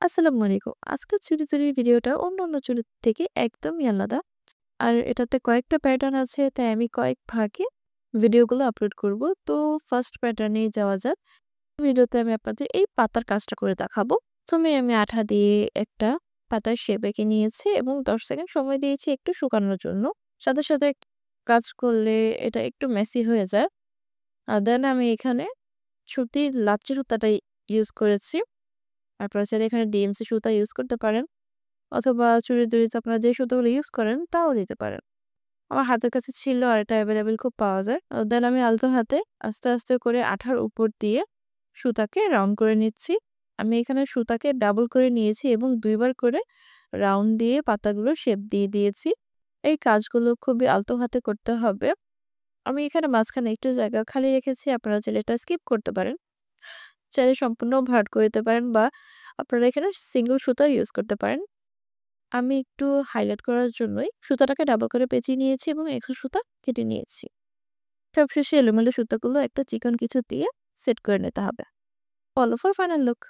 আসসালামু আলাইকুম। আজকের চুড়িদারের ভিডিওটা অন্যান্য চুড়ি থেকে একদমই আলাদা। আর এটাতে কয়েকটা প্যাটার্ন আছে, তাই আমি কয়েক ভাগে ভিডিওগুলো আপলোড করব। তো ফার্স্ট প্যাটার্নেই যাওয়া যাক। ভিডিওতে আমি আপনাদের এই পাতার কাজটা করে দেখাবো। ১ম এ আমি আঠা দিয়ে একটা পাতার শেপ এঁকে নিয়েছি এবং ১০ সেকেন্ড সময় দিয়েছি একটু শুকানোর জন্য। সাথে কাজ করলে এটা একটু মেসি হয়ে যায়। দেন আমি এখানে সুতির লাচ্ছি সুতাটা ইউজ করেছি। আপনারা চাইলে এখানে ডিএমসি সুতা ইউজ করতে পারেন। অথবা চুড়ির দড়িতে আপনারা যে সুতোগুলো ইউজ করেন তাও দিতে পারেন। আমার হাতের কাছে ছিল আর এটা এভেইলেবল খুব পাওয়া যায়। দেন আমি আলতো হাতে আস্তে করে আঠার উপর দিয়ে সুতাকে রাউন্ড করে নিচ্ছি। আমি এখানে সুতাকে ডাবল করে নিয়েছি এবং ২ বার করে রাউন্ড দিয়ে পাতাগুলো শেপ দিয়ে দিয়েছি। এই কাজগুলো খুবই আলতো হাতে করতে হবে। আমি এখানে মাঝখানে একটু জায়গা খালি রেখেছি। আপনারা চাইলে এটা স্কিপ করতে পারেন। চাইলে সম্পূর্ণ ভাট করে দিতে পারেন বা আপনারা এখানে সিঙ্গেল সুতা ইউজ করতে পারেন। আমি একটু হাইলাইট করার জন্যই সুতাটাকে ডাবল করে পেঁচিয়ে নিয়েছি এবং এক্সট্রা সুতা কেটে নিয়েছি। সবশেষে এলোমেলো সুতাগুলো একটা চিকন কিছু দিয়ে সেট করে নিতে হবে। Follow for final look.